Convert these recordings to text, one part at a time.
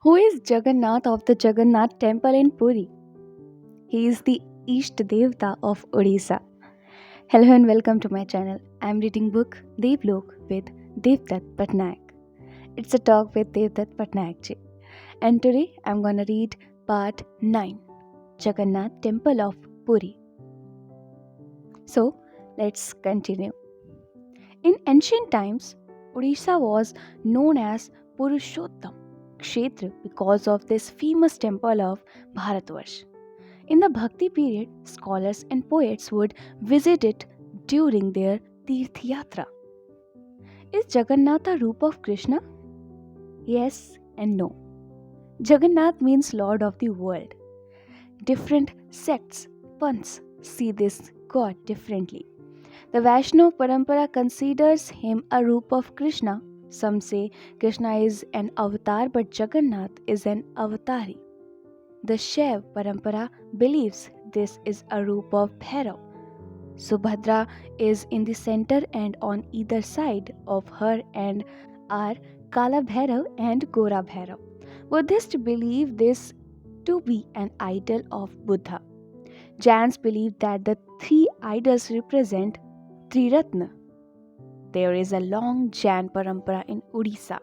Who is Jagannath of the Jagannath temple in Puri? He is the East Devta of Odisha. Hello and welcome to my channel. I am reading book Devlok with Devdutt Patnayak. It's a talk with Devdutt Patnayak ji. And today I am gonna read part 9, Jagannath Temple of Puri. So let's continue. In ancient times, Odisha was known as Purushottam Kshetra because of this famous temple of Bharatvarsh. In the Bhakti period, scholars and poets would visit it during their Tirth Yatra. Is Jagannath a roop of Krishna? Yes and no. Jagannath means Lord of the world. Different sects, panths see this god differently. The Vaishnava Parampara considers him a roop of Krishna. Some say Krishna is an avatar but Jagannath is an avatari. The Shaiv Parampara believes this is a roop of Bhairav. Subhadra is in the center and on either side of her and are Kala Bhairav and Gora Bhairav. Buddhists believe this to be an idol of Buddha. Jains believe that the three idols represent Triratna. There is a long Jain Parampara in Odisha.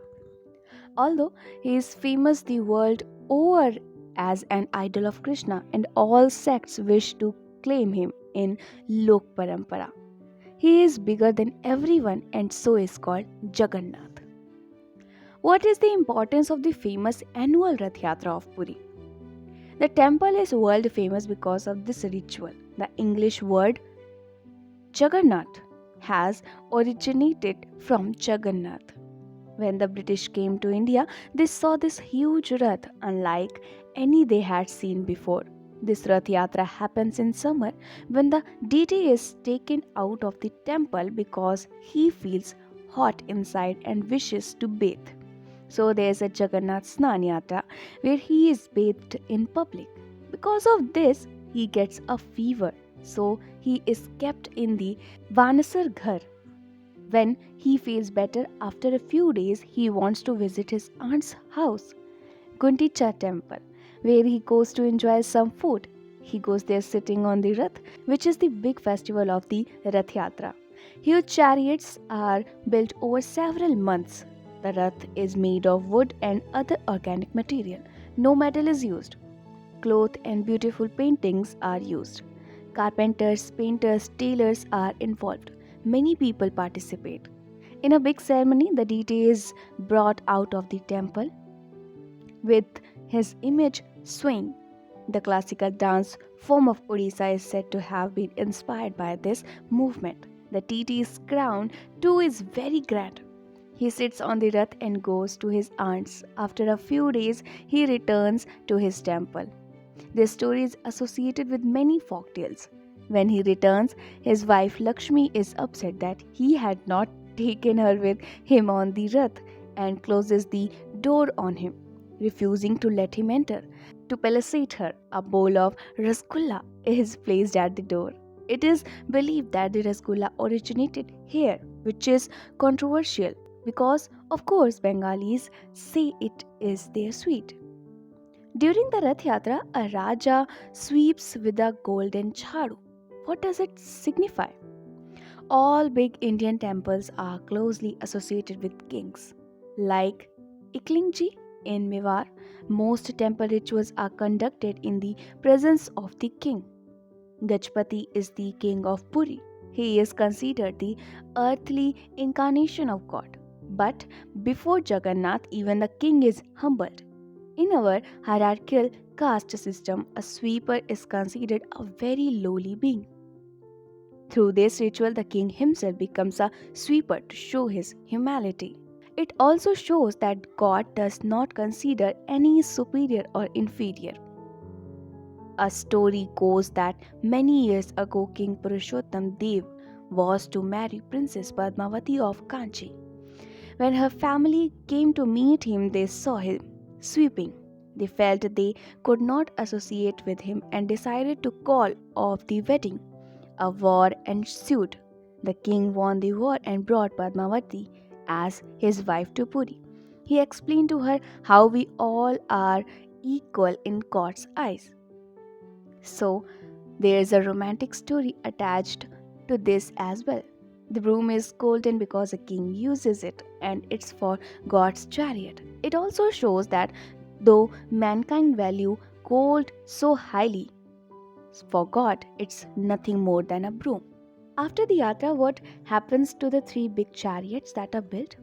Although he is famous the world over as an idol of Krishna, and all sects wish to claim him in Lok Parampara. He is bigger than everyone and so is called Jagannath. What is the importance of the famous annual Rath Yatra of Puri? The temple is world famous because of this ritual. The English word Jagannath has originated from Jagannath. When the British came to India, they saw this huge Rath unlike any they had seen before. This Rath Yatra happens in summer when the deity is taken out of the temple because he feels hot inside and wishes to bathe. So there is a Jagannath Snan Yatra where he is bathed in public. Because of this, he gets a fever. So he is kept in the Vanasar Ghar. When he feels better after a few days, he wants to visit his aunt's house, Gundicha temple, where he goes to enjoy some food. He goes there sitting on the Rath, which is the big festival of the Rath Yatra. Huge chariots are built over several months. The Rath is made of wood and other organic material. No metal is used. Cloth and beautiful paintings are used. Carpenters, painters, tailors are involved. Many people participate. In a big ceremony, the deity is brought out of the temple with his image swaying. The classical dance form of Odisha is said to have been inspired by this movement. The deity's crown too is very grand. He sits on the Rath and goes to his aunt's. After a few days, he returns to his temple. This story is associated with many folk tales. When he returns, his wife Lakshmi is upset that he had not taken her with him on the Rath and closes the door on him, refusing to let him enter. To placate her, a bowl of rasgulla is placed at the door. It is believed that the rasgulla originated here, which is controversial because, of course, Bengalis say it is their sweet. During the Rath Yatra, a Raja sweeps with a golden chadu. What does it signify? All big Indian temples are closely associated with kings. Like Iklingji in Mewar, most temple rituals are conducted in the presence of the king. Gajpati is the king of Puri. He is considered the earthly incarnation of God. But before Jagannath, even the king is humbled. In our hierarchical caste system, a sweeper is considered a very lowly being. Through this ritual, the king himself becomes a sweeper to show his humility. It also shows that God does not consider any superior or inferior. A story goes that many years ago, King Purushottam Dev was to marry Princess Padmavati of Kanchi. When her family came to meet him, they saw him sweeping. They felt they could not associate with him and decided to call off the wedding. A war ensued. The king won the war and brought Padmavati as his wife to Puri. He explained to her how we all are equal in God's eyes. So, there is a romantic story attached to this as well. The broom is golden because a king uses it, and it's for God's chariot. It also shows that though mankind value gold so highly, for God it's nothing more than a broom. After the yatra, what happens to the three big chariots that are built?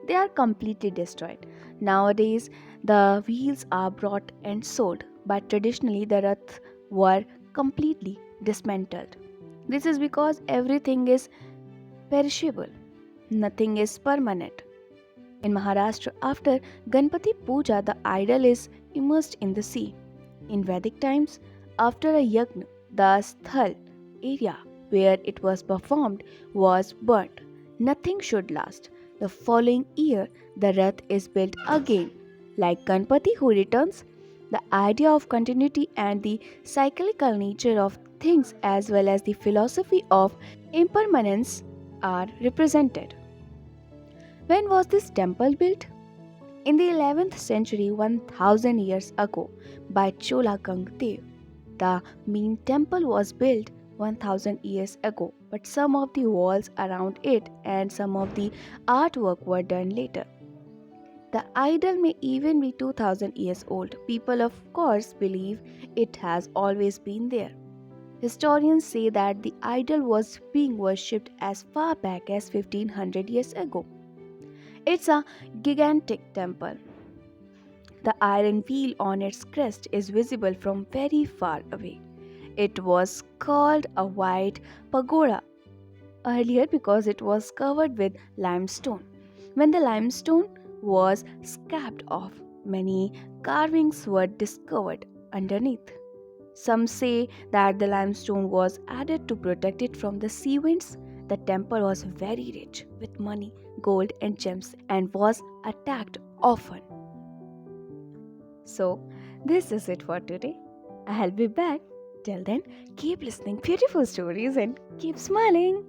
They are completely destroyed. Nowadays, the wheels are brought and sold, but traditionally the raths were completely dismantled. This is because everything is perishable, nothing is permanent. In Maharashtra, after Ganpati Puja, the idol is immersed in the sea. In Vedic times, after a yagna, the sthal area where it was performed was burnt. Nothing should last. The following year, the rath is built again. Like Ganpati who returns, the idea of continuity and the cyclical nature of things, as well as the philosophy of impermanence, are represented. When was this temple built? In the 11th century, 1000 years ago, by Chola Gangdev. The main temple was built 1000 years ago, but some of the walls around it and some of the artwork were done later. The idol may even be 2000 years old. People, of course, believe it has always been there. Historians say that the idol was being worshipped as far back as 1500 years ago. It's a gigantic temple. The iron wheel on its crest is visible from very far away. It was called a white pagoda earlier because it was covered with limestone. When the limestone was scraped off, many carvings were discovered underneath. Some say that the limestone was added to protect it from the sea winds. The temple was very rich with money, gold, and gems and was attacked often. So, this is it for today. I'll be back. Till then, keep listening beautiful stories and keep smiling.